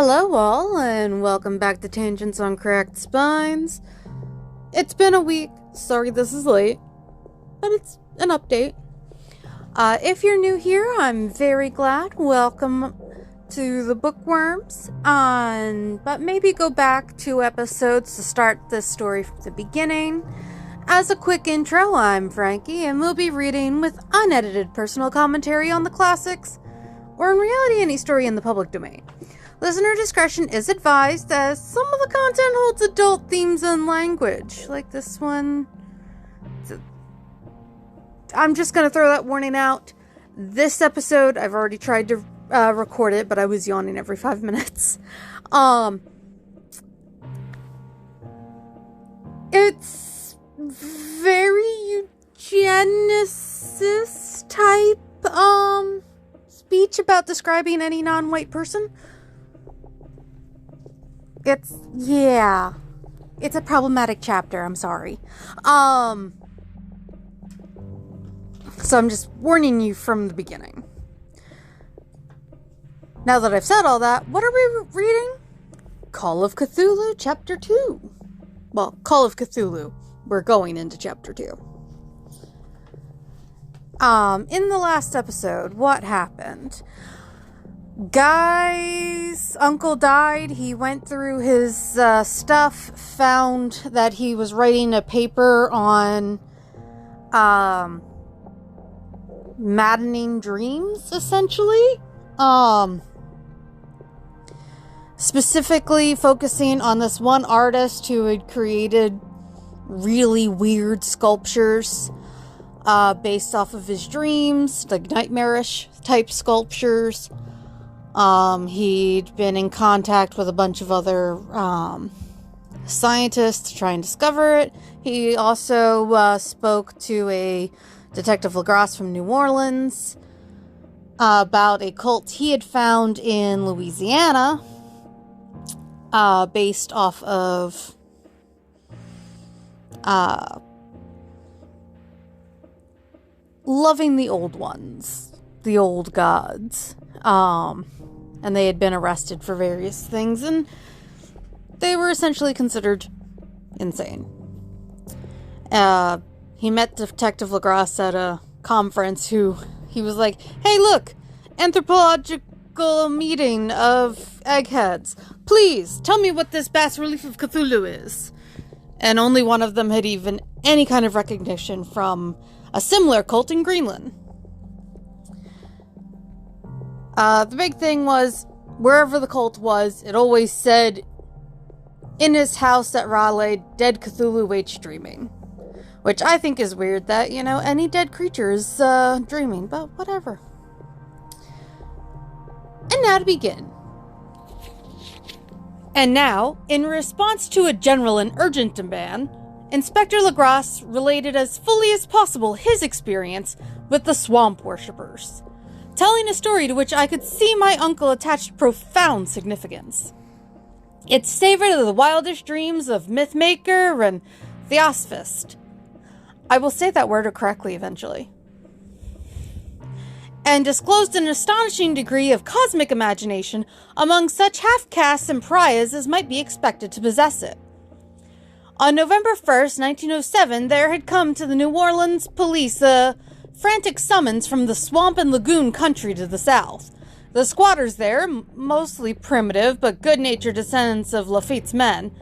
Hello all, and welcome back to Tangents on Cracked Spines. It's been a week. Sorry this is late, but it's an update. If you're new here, I'm very glad. Welcome to the Bookworms. But maybe go back 2 episodes to start this story from the beginning. As a quick intro, I'm Frankie, and we'll be reading with unedited personal commentary on the classics, or in reality any story in the public domain. Listener discretion is advised, as some of the content holds adult themes and language, like this one. I'm just going to throw that warning out. This episode, I've already tried to record it, but I was yawning every 5 minutes. It's very eugenicist type speech about describing any non-white person. It's a problematic chapter, I'm sorry. So I'm just warning you from the beginning. Now that I've said all that, what are we reading? Call of Cthulhu, Chapter 2. Well, Call of Cthulhu. We're going into Chapter 2. In the last episode, what happened? Guy's uncle died. He went through his stuff, found that he was writing a paper on maddening dreams, essentially. Specifically focusing on this one artist who had created really weird sculptures based off of his dreams, like nightmarish type sculptures. He'd been in contact with a bunch of other scientists to try and discover it. He also spoke to a Detective LaGrasse from New Orleans about a cult he had found in Louisiana based off of loving the old ones, the old gods. And they had been arrested for various things, and they were essentially considered insane. He met Detective LaGrasse at a conference he was like, hey look, anthropological meeting of eggheads. Please, tell me what this bas-relief of Cthulhu is. And only one of them had even any kind of recognition from a similar cult in Greenland. The big thing was, wherever the cult was, it always said, in his house at Raleigh, dead Cthulhu waits dreaming. Which I think is weird that, any dead creature is dreaming, but whatever. And now to begin. And now, in response to a general and urgent demand, Inspector LaGrasse related as fully as possible his experience with the swamp worshippers, telling a story to which I could see my uncle attached profound significance. It savored of the wildest dreams of Mythmaker and Theosophist. I will say that word correctly eventually. And disclosed an astonishing degree of cosmic imagination among such half-castes and pariahs as might be expected to possess it. On November 1st, 1907, there had come to the New Orleans police a frantic summons from the swamp and lagoon country to the south. The squatters there, mostly primitive but good-natured descendants of Lafitte's men,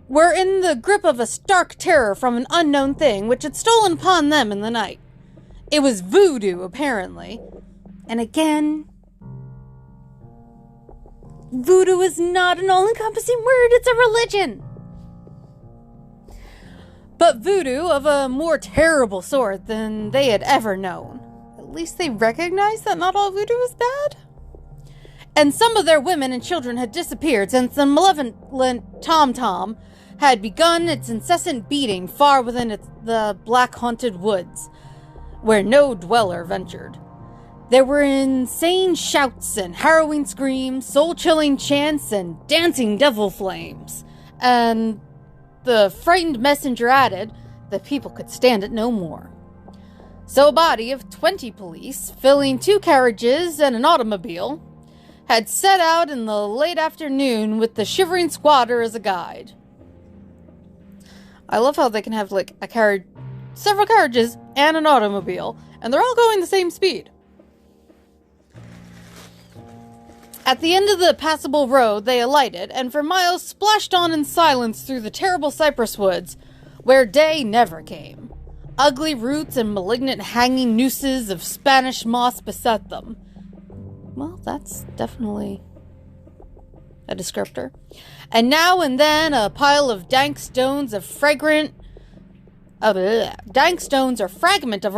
were in the grip of a stark terror from an unknown thing which had stolen upon them in the night. It was voodoo, apparently. And again, voodoo is not an all-encompassing word, it's a religion. But voodoo of a more terrible sort than they had ever known. At least they recognized that not all voodoo is bad. And some of their women and children had disappeared since the malevolent tom-tom had begun its incessant beating far within the black-haunted woods, where no dweller ventured. There were insane shouts and harrowing screams, soul-chilling chants, and dancing devil flames. And the frightened messenger added that people could stand it no more. So a body of 20 police, filling 2 carriages and an automobile, had set out in the late afternoon with the shivering squatter as a guide. I love how they can have, like, several carriages and an automobile, and they're all going the same speed. At the end of the passable road, they alighted, and for miles splashed on in silence through the terrible cypress woods, where day never came. Ugly roots and malignant hanging nooses of Spanish moss beset them. Well, that's definitely a descriptor. And now and then a pile of dank stones or fragment of a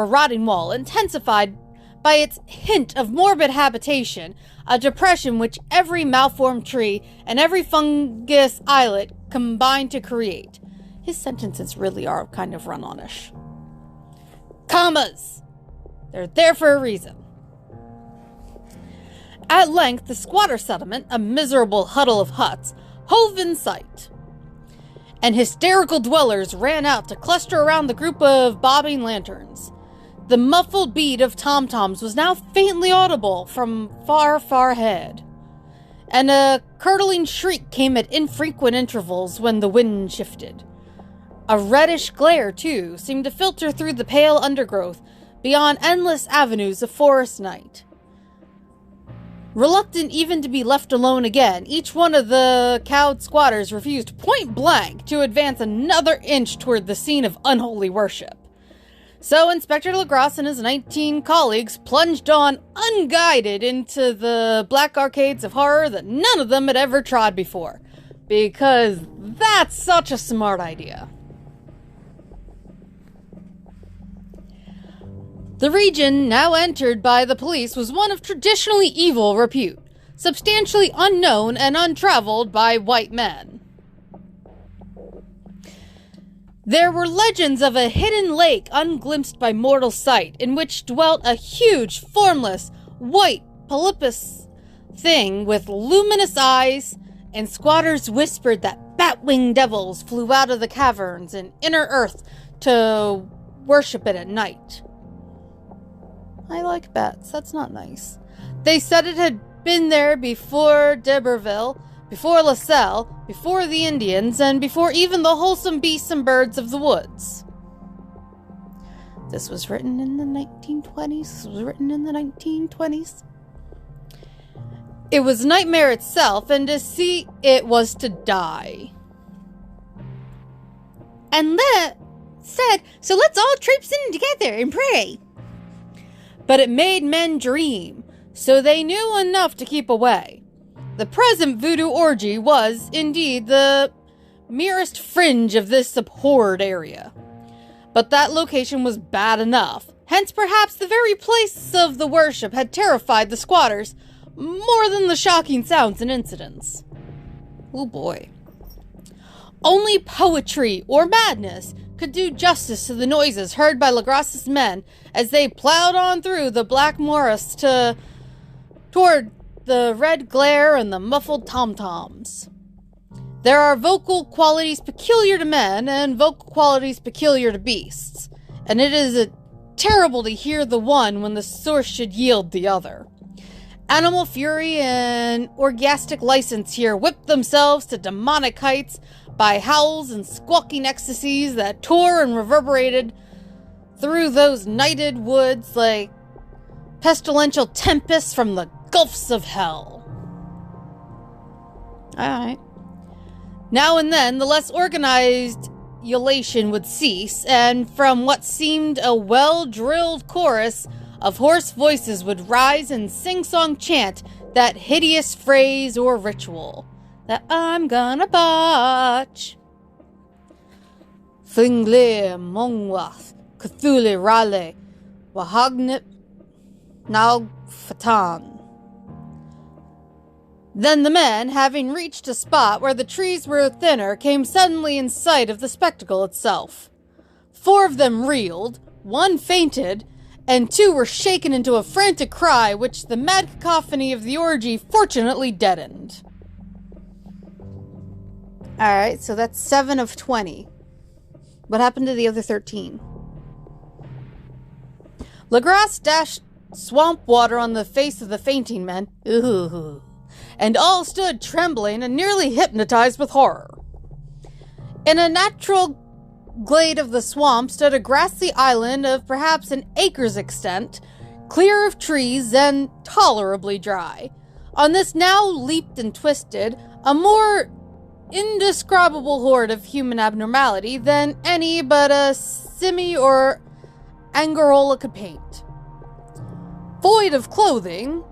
rotting wall, intensified by its hint of morbid habitation, a depression which every malformed tree and every fungus islet combined to create. His sentences really are kind of run-on-ish. Commas! They're there for a reason. At length, the squatter settlement, a miserable huddle of huts, hove in sight, and hysterical dwellers ran out to cluster around the group of bobbing lanterns. The muffled beat of tom-toms was now faintly audible from far, far ahead, and a curdling shriek came at infrequent intervals when the wind shifted. A reddish glare, too, seemed to filter through the pale undergrowth beyond endless avenues of forest night. Reluctant even to be left alone again, each one of the cowed squatters refused point blank to advance another inch toward the scene of unholy worship. So Inspector Legrasse and his 19 colleagues plunged on unguided into the black arcades of horror that none of them had ever trod before. Because that's such a smart idea. The region now entered by the police was one of traditionally evil repute, substantially unknown and untraveled by white men. There were legends of a hidden lake unglimpsed by mortal sight, in which dwelt a huge, formless, white, polypus thing with luminous eyes, and squatters whispered that bat-winged devils flew out of the caverns in inner earth to worship it at night. I like bats, that's not nice. They said it had been there before D'Iberville, before LaSalle, before the Indians, and before even the wholesome beasts and birds of the woods. This was written in the 1920s. It was nightmare itself, and to see it was to die. And that said, so let's all traipse in together and pray. But it made men dream, so they knew enough to keep away. The present voodoo orgy was, indeed, the merest fringe of this abhorred area. But that location was bad enough. Hence, perhaps the very place of the worship had terrified the squatters more than the shocking sounds and incidents. Oh boy. Only poetry or madness could do justice to the noises heard by Legrasse's men as they plowed on through the black morass toward the red glare and the muffled tom-toms. There are vocal qualities peculiar to men and vocal qualities peculiar to beasts, and it is terrible to hear the one when the source should yield the other. Animal fury and orgastic license here whipped themselves to demonic heights by howls and squawking ecstasies that tore and reverberated through those nighted woods like pestilential tempests from the gulfs of hell. Alright. Now and then, the less organized ululation would cease, and from what seemed a well-drilled chorus of hoarse voices would rise and sing-song chant that hideous phrase or ritual that I'm gonna botch. Fingle Mongwath Cthulhu Rale Wahagnip Naug Fatan. Then the men, having reached a spot where the trees were thinner, came suddenly in sight of the spectacle itself. 4 of them reeled, 1 fainted, and 2 were shaken into a frantic cry which the mad cacophony of the orgy fortunately deadened. Alright, so that's 7 of 20. What happened to the other 13? Legrasse dashed swamp water on the face of the fainting men. Ooh. and all stood trembling and nearly hypnotized with horror. In a natural glade of the swamp stood a grassy island of perhaps an acre's extent, clear of trees and tolerably dry. On this now leaped and twisted a more indescribable horde of human abnormality than any but a simi or Angarola could paint. Void of clothing,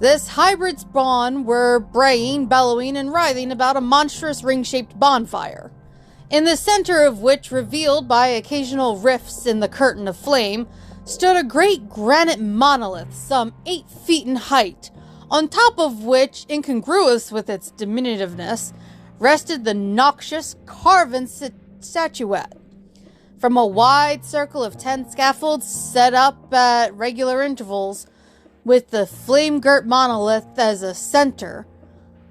this hybrid spawn were braying, bellowing, and writhing about a monstrous ring-shaped bonfire, in the center of which, revealed by occasional rifts in the curtain of flame, stood a great granite monolith some 8 feet in height, on top of which, incongruous with its diminutiveness, rested the noxious carven statuette. From a wide circle of 10 scaffolds set up at regular intervals, with the flame-girt monolith as a center,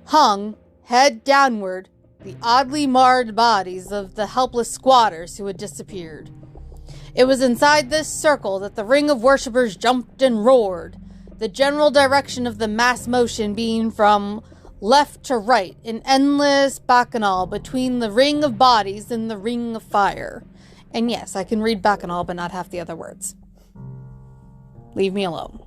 hung, head downward, the oddly marred bodies of the helpless squatters who had disappeared. It was inside this circle that the ring of worshippers jumped and roared, the general direction of the mass motion being from left to right, in endless bacchanal between the ring of bodies and the ring of fire. And yes, I can read bacchanal, but not half the other words. Leave me alone.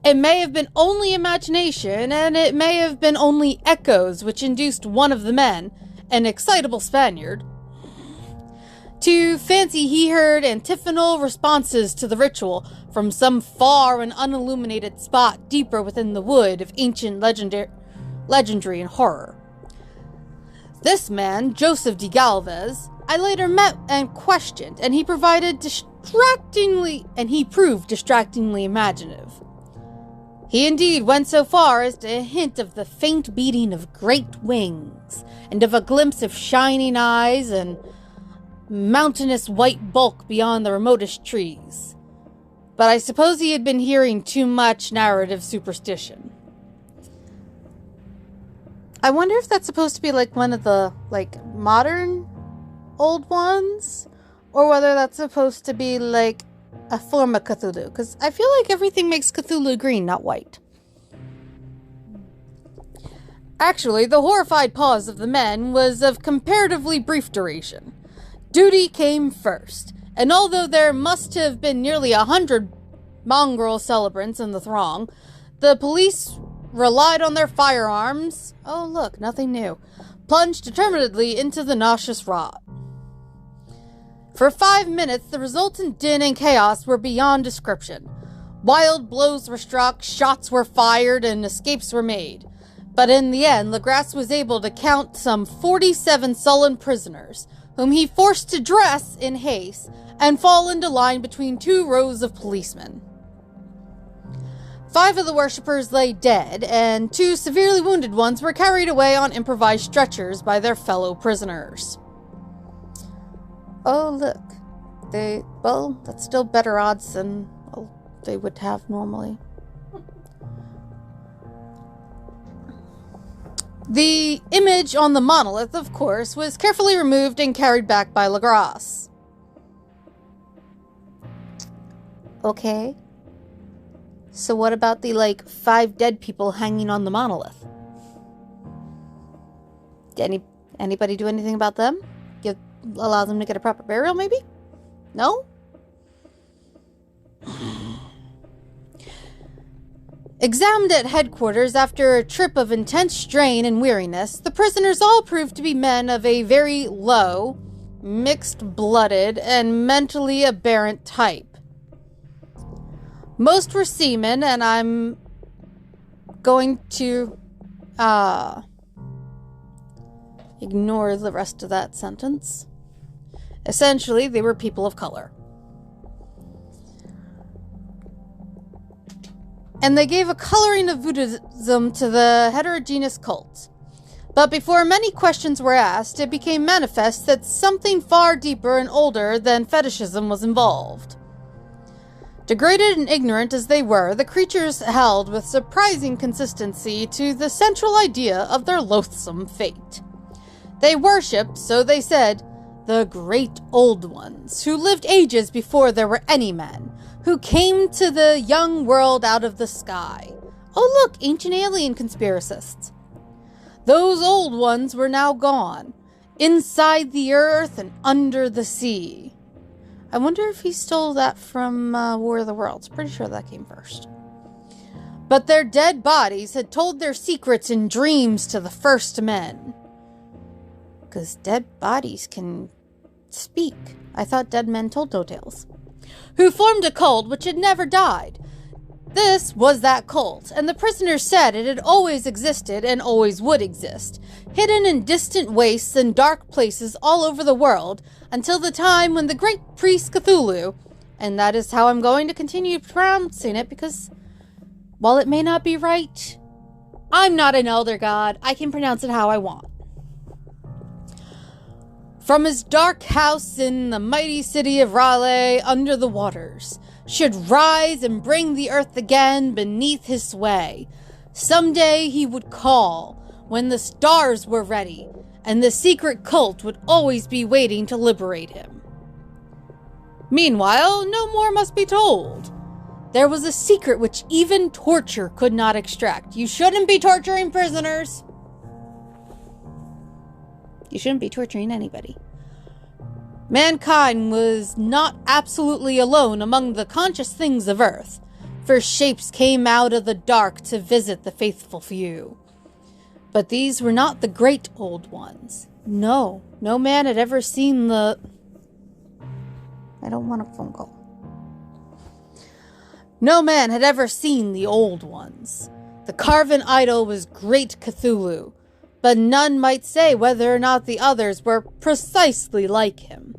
It may have been only imagination, and it may have been only echoes which induced one of the men, an excitable Spaniard, to fancy he heard antiphonal responses to the ritual from some far and unilluminated spot deeper within the wood of ancient legendary and horror. This man, Joseph de Galvez, I later met and questioned, and he proved distractingly imaginative. He indeed went so far as to hint of the faint beating of great wings, and of a glimpse of shining eyes and mountainous white bulk beyond the remotest trees. But I suppose he had been hearing too much narrative superstition. I wonder if that's supposed to be like one of the modern old ones, or whether that's supposed to be like a form of Cthulhu, because I feel like everything makes Cthulhu green, not white. Actually, the horrified pause of the men was of comparatively brief duration. Duty came first, and although there must have been nearly 100 mongrel celebrants in the throng, the police relied on their firearms. Oh look, nothing new. Plunged determinedly into the nauseous rot. For 5 minutes, the resultant din and chaos were beyond description. Wild blows were struck, shots were fired, and escapes were made. But in the end, Legras was able to count some 47 sullen prisoners, whom he forced to dress in haste and fall into line between 2 rows of policemen. 5 of the worshippers lay dead, and 2 severely wounded ones were carried away on improvised stretchers by their fellow prisoners. Oh, look. That's still better odds than they would have normally. The image on the monolith, of course, was carefully removed and carried back by Legras. Okay. So what about the, 5 dead people hanging on the monolith? Did anybody do anything about them? Allow them to get a proper burial, maybe? No? Examined at headquarters after a trip of intense strain and weariness, the prisoners all proved to be men of a very low, mixed-blooded, and mentally aberrant type. Most were seamen, and I'm going to ignore the rest of that sentence. Essentially, they were people of color. And they gave a coloring of Buddhism to the heterogeneous cult. But before many questions were asked, it became manifest that something far deeper and older than fetishism was involved. Degraded and ignorant as they were, the creatures held with surprising consistency to the central idea of their loathsome fate. They worshipped, so they said, the great old ones, who lived ages before there were any men, who came to the young world out of the sky, Oh look, ancient alien conspiracists. Those old ones were now gone, inside the earth and under the sea. I wonder if he stole that from War of the Worlds. Pretty sure that came first. But their dead bodies had told their secrets in dreams to the first men. Because dead bodies can speak. I thought dead men told no tales. Who formed a cult which had never died. This was that cult, and the prisoners said it had always existed and always would exist, hidden in distant wastes and dark places all over the world, until the time when the great priest Cthulhu, and that is how I'm going to continue pronouncing it, because while it may not be right, I'm not an elder god. I can pronounce it how I want. From his dark house in the mighty city of Raleigh under the waters, should rise and bring the earth again beneath his sway. Someday he would call, when the stars were ready, and the secret cult would always be waiting to liberate him. Meanwhile, no more must be told. There was a secret which even torture could not extract. You shouldn't be torturing prisoners. You shouldn't be torturing anybody. Mankind was not absolutely alone among the conscious things of earth, for shapes came out of the dark to visit the faithful few. But these were not the great old ones. No man had ever seen the... I don't want a phone call. No man had ever seen the old ones. The carven idol was great Cthulhu, but none might say whether or not the others were precisely like him.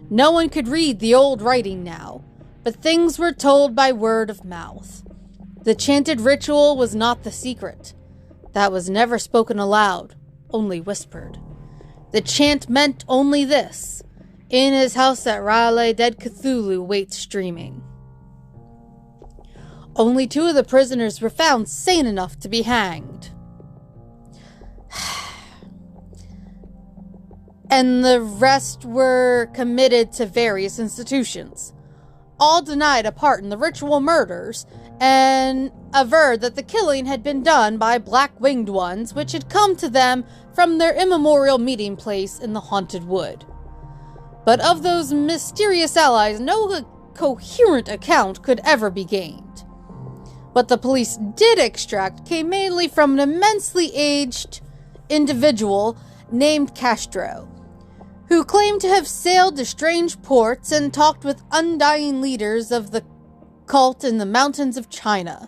No one could read the old writing now, but things were told by word of mouth. The chanted ritual was not the secret. That was never spoken aloud, only whispered. The chant meant only this: in his house at Raleigh, dead Cthulhu waits dreaming. Only 2 of the prisoners were found sane enough to be hanged. And the rest were committed to various institutions. All denied a part in the ritual murders and averred that the killing had been done by black-winged ones which had come to them from their immemorial meeting place in the haunted wood. But of those mysterious allies, no coherent account could ever be gained. What the police did extract came mainly from an immensely aged individual named Castro, who claimed to have sailed to strange ports and talked with undying leaders of the cult in the mountains of China.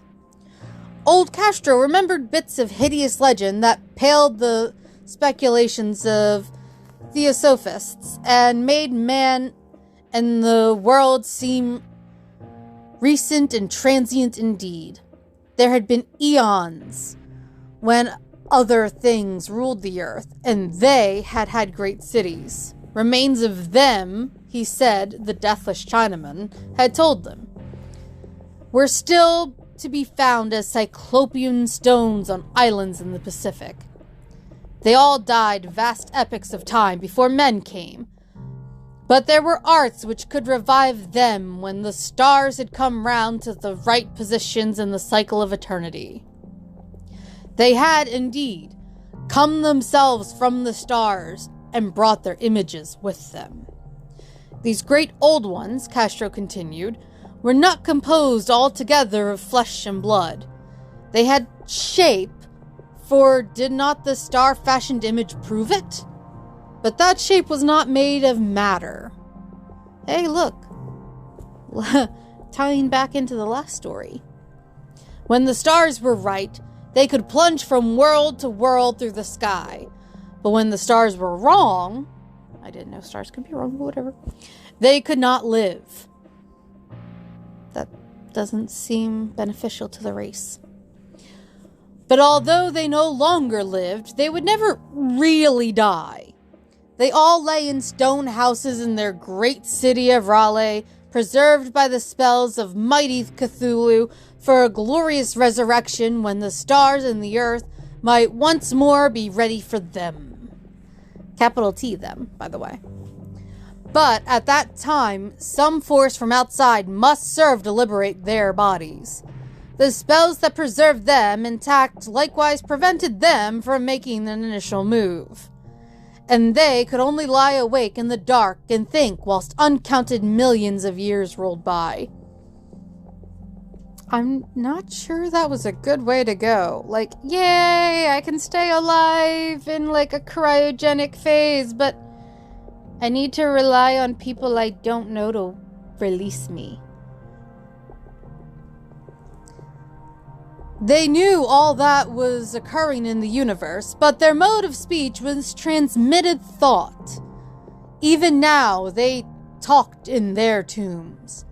Old Castro remembered bits of hideous legend that paled the speculations of theosophists and made man and the world seem recent and transient indeed. There had been eons when other things ruled the earth, and they had had great cities. Remains of them, he said, the deathless Chinaman, had told them, were still to be found as cyclopean stones on islands in the Pacific. They all died vast epochs of time before men came, but there were arts which could revive them when the stars had come round to the right positions in the cycle of eternity. They had, indeed, come themselves from the stars and brought their images with them. These great old ones, Castro continued, were not composed altogether of flesh and blood. They had shape, for did not the star-fashioned image prove it? But that shape was not made of matter. Hey, look. Tying back into the last story. When the stars were right, they could plunge from world to world through the sky. But when the stars were wrong, I didn't know stars could be wrong, but whatever, they could not live. That doesn't seem beneficial to the race. But although they no longer lived, they would never really die. They all lay in stone houses in their great city of Raleigh, preserved by the spells of mighty Cthulhu for a glorious resurrection when the stars and the earth might once more be ready for them. Capital T them, by the way. But at that time, some force from outside must serve to liberate their bodies. The spells that preserved them intact likewise prevented them from making an initial move. And they could only lie awake in the dark and think whilst uncounted millions of years rolled by. I'm not sure that was a good way to go. Like, yay, I can stay alive in like a cryogenic phase, but I need to rely on people I don't know to release me. They knew all that was occurring in the universe, but their mode of speech was transmitted thought. Even now, they talked in their tombs.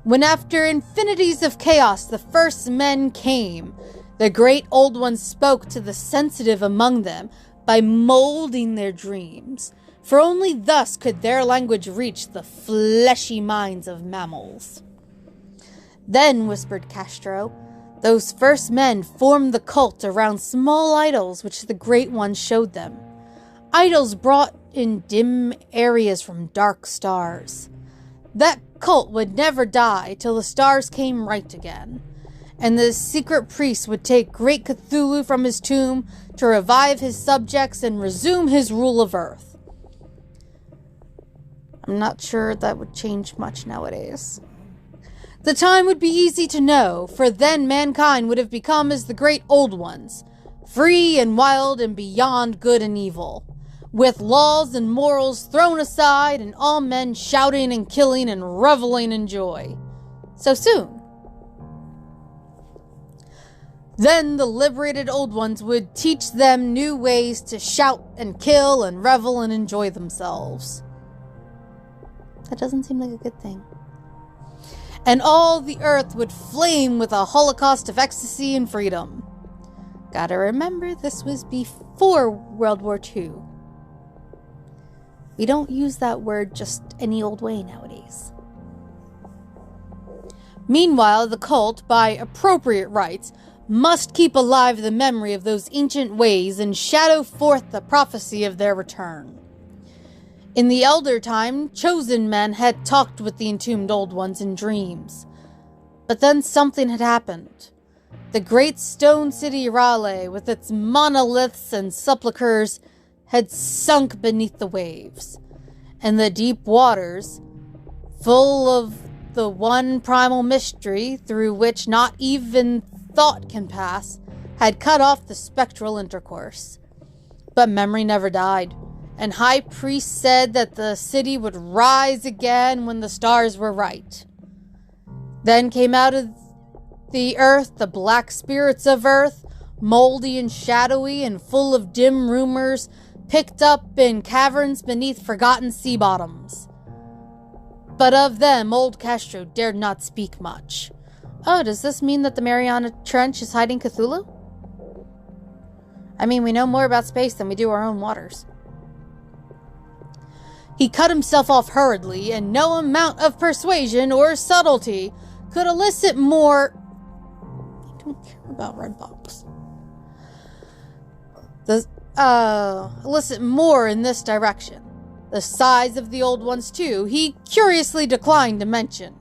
When after infinities of chaos the first men came, the great old ones spoke to the sensitive among them by molding their dreams, for only thus could their language reach the fleshy minds of mammals. Then, whispered Castro, those first men formed the cult around small idols which the great ones showed them. Idols brought in dim areas from dark stars. That cult would never die till the stars came right again, and the secret priest would take great Cthulhu from his tomb to revive his subjects and resume his rule of Earth. I'm not sure that would change much nowadays. The time would be easy to know, for then mankind would have become as the great old ones, free and wild and beyond good and evil, with laws and morals thrown aside and all men shouting and killing and reveling in joy. So soon. Then the liberated old ones would teach them new ways to shout and kill and revel and enjoy themselves. That doesn't seem like a good thing. And all the earth would flame with a holocaust of ecstasy and freedom. Gotta remember, this was before World War II. We don't use that word just any old way nowadays. Meanwhile, the cult, by appropriate rites, must keep alive the memory of those ancient ways and shadow forth the prophecy of their return. In the elder time, chosen men had talked with the entombed old ones in dreams. But then something had happened. The great stone city Raleigh, with its monoliths and sepulchres, had sunk beneath the waves, and the deep waters, full of the one primal mystery through which not even thought can pass, had cut off the spectral intercourse. But memory never died, and high priests said that the city would rise again when the stars were right. Then came out of the earth the black spirits of earth, moldy and shadowy and full of dim rumors, picked up in caverns beneath forgotten sea bottoms. But of them old Castro dared not speak much. Oh, does this mean that the Mariana Trench is hiding Cthulhu? I mean, we know more about space than we do our own waters. He cut himself off hurriedly, and no amount of persuasion or subtlety could elicit more... I don't care about Redbox. Elicit more in this direction. The size of the old ones, too, he curiously declined to mention.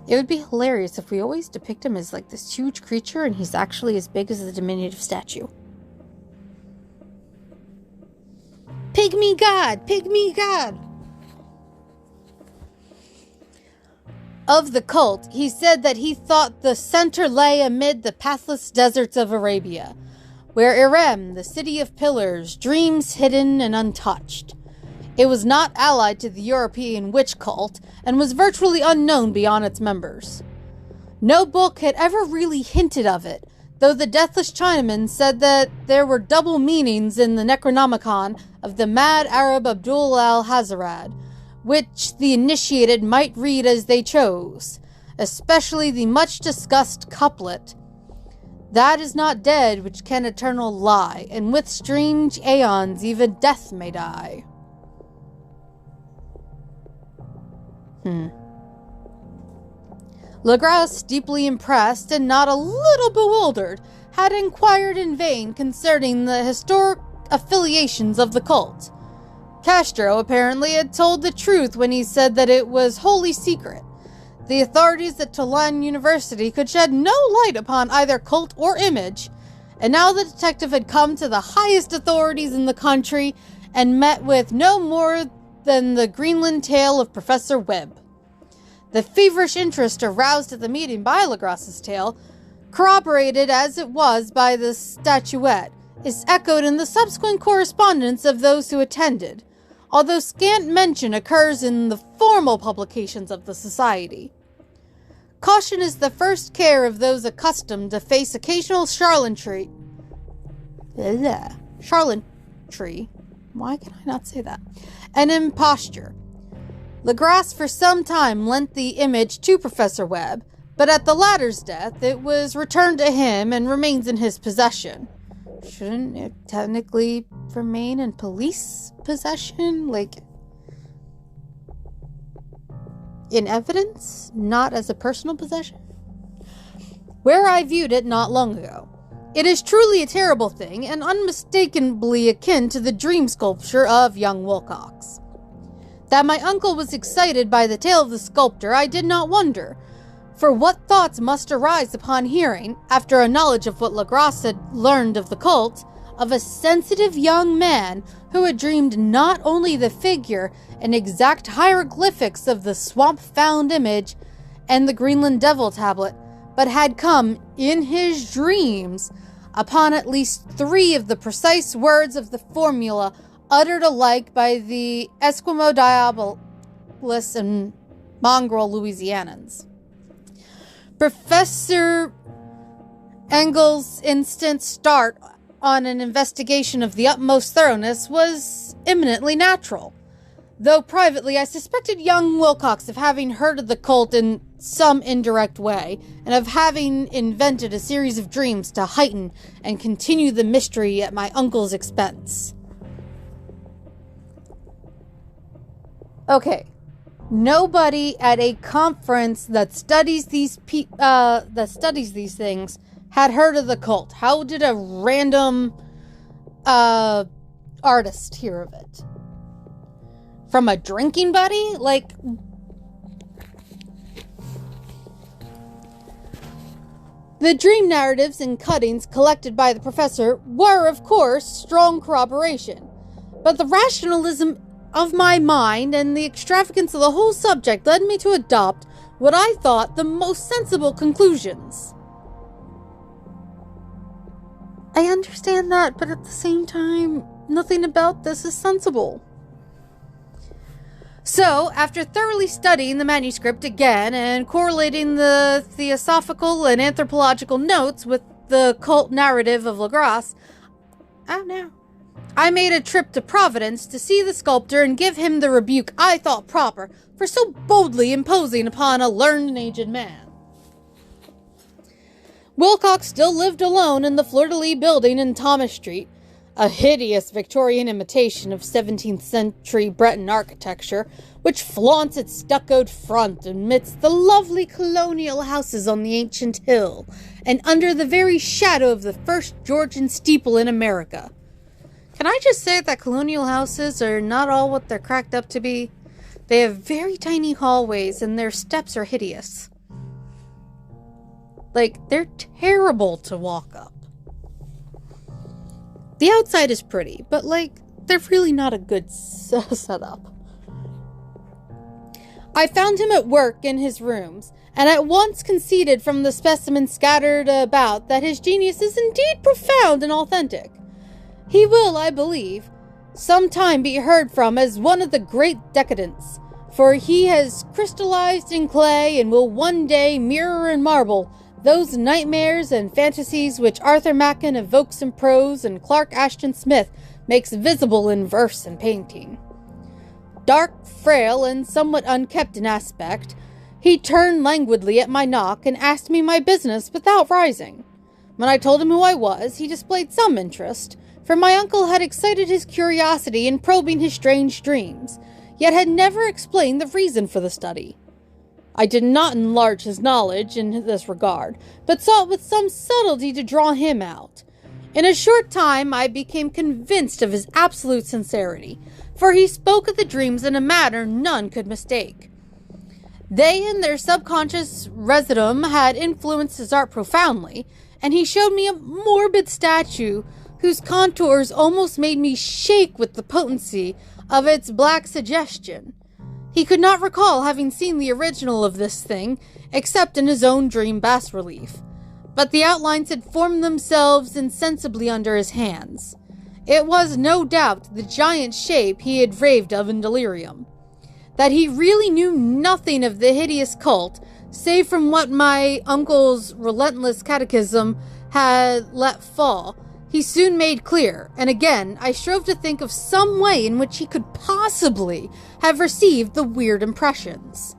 It would be hilarious if we always depict him as like this huge creature and he's actually as big as the diminutive statue. Pygmy God! Pygmy God! Of the cult, he said that he thought the center lay amid the pathless deserts of Arabia, where Irem, the city of pillars, dreams hidden and untouched. It was not allied to the European witch cult, and was virtually unknown beyond its members. No book had ever really hinted of it, though the Deathless Chinaman said that there were double meanings in the Necronomicon of the mad Arab Abdul al-Hazarad, which the initiated might read as they chose, especially the much-discussed couplet, "That is not dead which can eternal lie, and with strange aeons even death may die." Legras, deeply impressed and not a little bewildered, had inquired in vain concerning the historic affiliations of the cult. Castro apparently had told the truth when he said that it was wholly secret. The authorities at Tulane University could shed no light upon either cult or image, and now the detective had come to the highest authorities in the country and met with no more than the Greenland tale of Professor Webb. The feverish interest aroused at the meeting by Legrasse's tale, corroborated as it was by the statuette, is echoed in the subsequent correspondence of those who attended, although scant mention occurs in the formal publications of the Society. Caution is the first care of those accustomed to face occasional charlatanry. Why can I not say that? An imposture. Legrasse for some time lent the image to Professor Webb, but at the latter's death it was returned to him and remains in his possession. Shouldn't it technically remain in police possession? Like, in evidence, not as a personal possession? Where I viewed it not long ago. It is truly a terrible thing, and unmistakably akin to the dream sculpture of young Wilcox. That my uncle was excited by the tale of the sculptor, I did not wonder, for what thoughts must arise upon hearing, after a knowledge of what Legrasse had learned of the cult, of a sensitive young man who had dreamed not only the figure and exact hieroglyphics of the swamp-found image and the Greenland devil tablet, but had come, in his dreams, upon at least 3 of the precise words of the formula uttered alike by the Esquimaux Diabolus and mongrel Louisianans. Professor Engel's instant start on an investigation of the utmost thoroughness was eminently natural, though privately I suspected young Wilcox of having heard of the cult in some indirect way, and of having invented a series of dreams to heighten and continue the mystery at my uncle's expense. Okay, nobody at a conference that studies these things had heard of the cult. How did a random artist hear of it? From a drinking buddy? Like, the dream narratives and cuttings collected by the professor were, of course, strong corroboration, but the rationalism of my mind and the extravagance of the whole subject led me to adopt what I thought the most sensible conclusions. I understand that, but at the same time, nothing about this is sensible. So, after thoroughly studying the manuscript again and correlating the theosophical and anthropological notes with the cult narrative of Legrasse, I made a trip to Providence to see the sculptor and give him the rebuke I thought proper for so boldly imposing upon a learned and aged man. Wilcox still lived alone in the fleur-de-lis building in Thomas Street, a hideous Victorian imitation of 17th century Breton architecture, which flaunts its stuccoed front amidst the lovely colonial houses on the ancient hill, and under the very shadow of the first Georgian steeple in America. Can I just say that colonial houses are not all what they're cracked up to be? They have very tiny hallways, and their steps are hideous. Like, they're terrible to walk up. The outside is pretty, but, like, they're really not a good setup. I found him at work in his rooms, and at once conceded from the specimens scattered about that his genius is indeed profound and authentic. He will, I believe, sometime be heard from as one of the great decadents, for he has crystallized in clay and will one day mirror in marble those nightmares and fantasies which Arthur Machen evokes in prose and Clark Ashton Smith makes visible in verse and painting. Dark, frail, and somewhat unkempt in aspect, he turned languidly at my knock and asked me my business without rising. When I told him who I was, he displayed some interest, for my uncle had excited his curiosity in probing his strange dreams, yet had never explained the reason for the study. I did not enlarge his knowledge in this regard, but sought with some subtlety to draw him out. In a short time I became convinced of his absolute sincerity, for he spoke of the dreams in a manner none could mistake. They and their subconscious residuum had influenced his art profoundly, and he showed me a morbid statue whose contours almost made me shake with the potency of its black suggestion. He could not recall having seen the original of this thing, except in his own dream bas-relief, but the outlines had formed themselves insensibly under his hands. It was no doubt the giant shape he had raved of in delirium. That he really knew nothing of the hideous cult, save from what my uncle's relentless catechism had let fall, he soon made clear, and again I strove to think of some way in which he could possibly have received the weird impressions.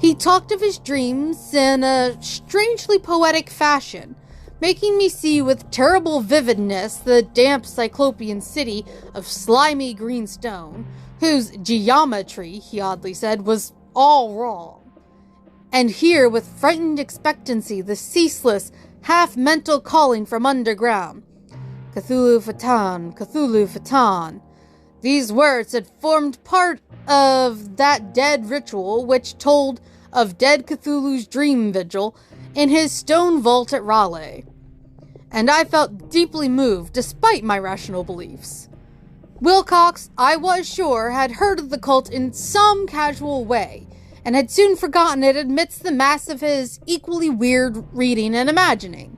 He talked of his dreams in a strangely poetic fashion, making me see with terrible vividness the damp cyclopean city of slimy green stone, whose geometry, he oddly said, was all wrong, and hear with frightened expectancy the ceaseless, half-mental calling from underground. Cthulhu Fatan, Cthulhu Fatan. These words had formed part of that dead ritual which told of dead Cthulhu's dream vigil in his stone vault at Raleigh. And I felt deeply moved despite my rational beliefs. Wilcox, I was sure, had heard of the cult in some casual way, and had soon forgotten it amidst the mass of his equally weird reading and imagining.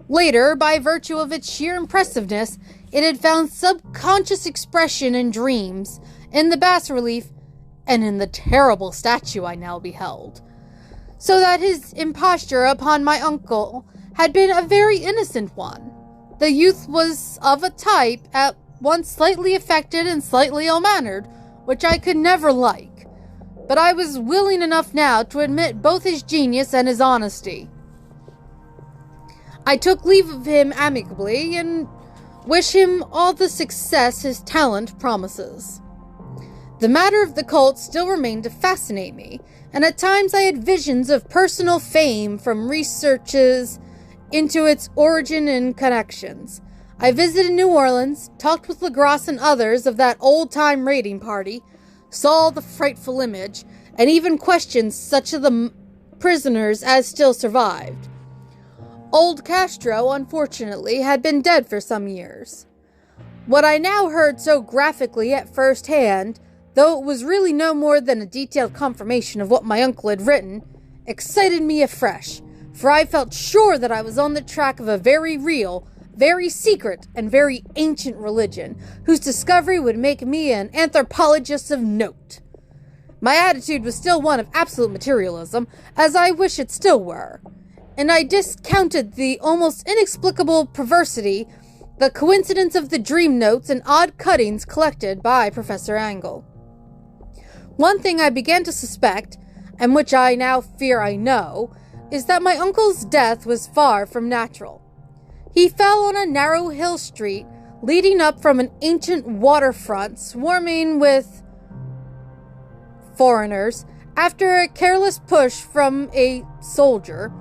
Later, by virtue of its sheer impressiveness, it had found subconscious expression in dreams, in the bas-relief, and in the terrible statue I now beheld. So that his imposture upon my uncle had been a very innocent one. The youth was of a type at once slightly affected and slightly ill-mannered, which I could never like, but I was willing enough now to admit both his genius and his honesty. I took leave of him amicably, and wish him all the success his talent promises. The matter of the cult still remained to fascinate me, and at times I had visions of personal fame from researches into its origin and connections. I visited New Orleans, talked with LaGrasse and others of that old-time raiding party, saw the frightful image, and even questioned such of the prisoners as still survived. Old Castro, unfortunately, had been dead for some years. What I now heard so graphically at first hand, though it was really no more than a detailed confirmation of what my uncle had written, excited me afresh, for I felt sure that I was on the track of a very real, very secret, and very ancient religion, whose discovery would make me an anthropologist of note. My attitude was still one of absolute materialism, as I wish it still were, and I discounted the almost inexplicable perversity, the coincidence of the dream notes and odd cuttings collected by Professor Angle. One thing I began to suspect, and which I now fear I know, is that my uncle's death was far from natural. He fell on a narrow hill street leading up from an ancient waterfront swarming with foreigners after a careless push from a soldier.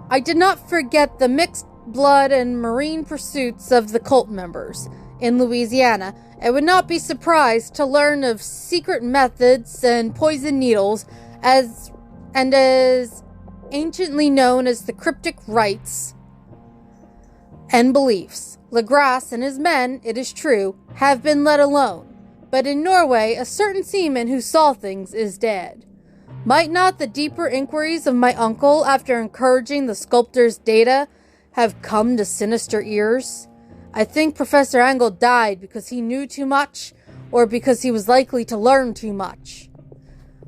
I did not forget the mixed blood and marine pursuits of the cult members in Louisiana, and would not be surprised to learn of secret methods and poison needles as anciently known as the cryptic rites and beliefs. LaGrasse and his men, it is true, have been let alone, but in Norway a certain seaman who saw things is dead. Might not the deeper inquiries of my uncle, after encouraging the sculptor's data, have come to sinister ears? I think Professor Angle died because he knew too much, or because he was likely to learn too much.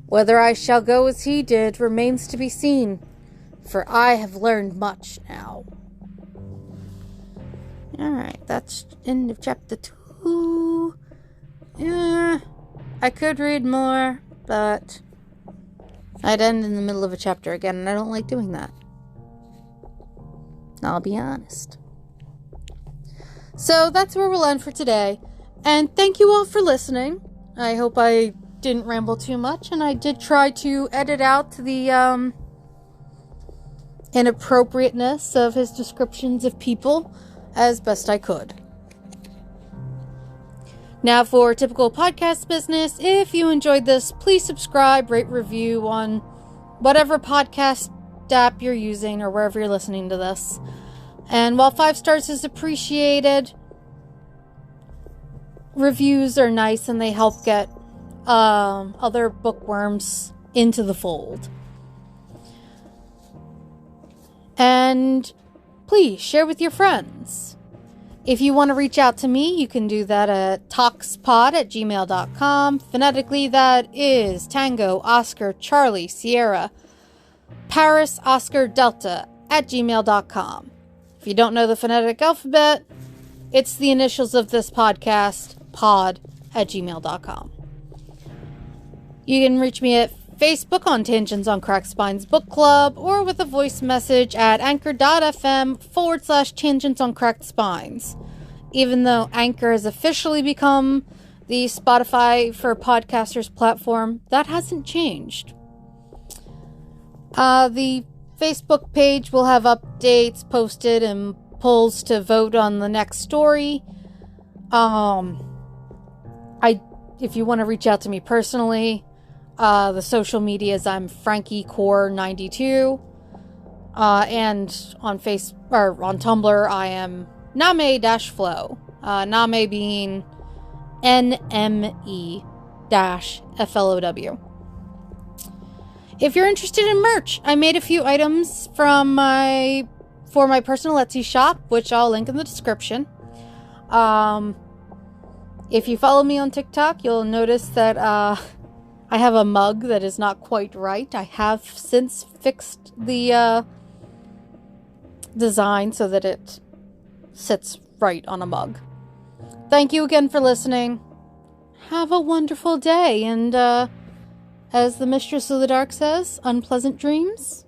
Whether I shall go as he did remains to be seen, for I have learned much now. Alright, that's end of chapter 2. Yeah, I could read more, but I'd end in the middle of a chapter again, and I don't like doing that. I'll be honest. So that's where we'll end for today. And thank you all for listening. I hope I didn't ramble too much, and I did try to edit out the inappropriateness of his descriptions of people as best I could. Now for typical podcast business, if you enjoyed this, please subscribe, rate, review on whatever podcast app you're using or wherever you're listening to this. And while 5 stars is appreciated, reviews are nice and they help get other bookworms into the fold. And please share with your friends. If you want to reach out to me, you can do that at tocspod@gmail.com. Phonetically, that is Tango, Oscar, Charlie, Sierra, Paris, Oscar, Delta @gmail.com. If you don't know the phonetic alphabet, it's the initials of this podcast, pod@gmail.com. You can reach me at Facebook on Tangents on Cracked Spines Book Club, or with a voice message at anchor.fm/Tangents on Cracked Spines. Even though Anchor has officially become the Spotify for podcasters platform, that hasn't changed. The Facebook page will have updates posted and polls to vote on the next story. If you want to reach out to me personally, the social medias, I'm FrankieCore92. And on on Tumblr, I am Name-Flow. Name being NME-FLOW. If you're interested in merch, I made a few items for my personal Etsy shop, which I'll link in the description. If you follow me on TikTok, you'll notice that I have a mug that is not quite right. I have since fixed the design so that it sits right on a mug. Thank you again for listening. Have a wonderful day, and as the Mistress of the Dark says, unpleasant dreams.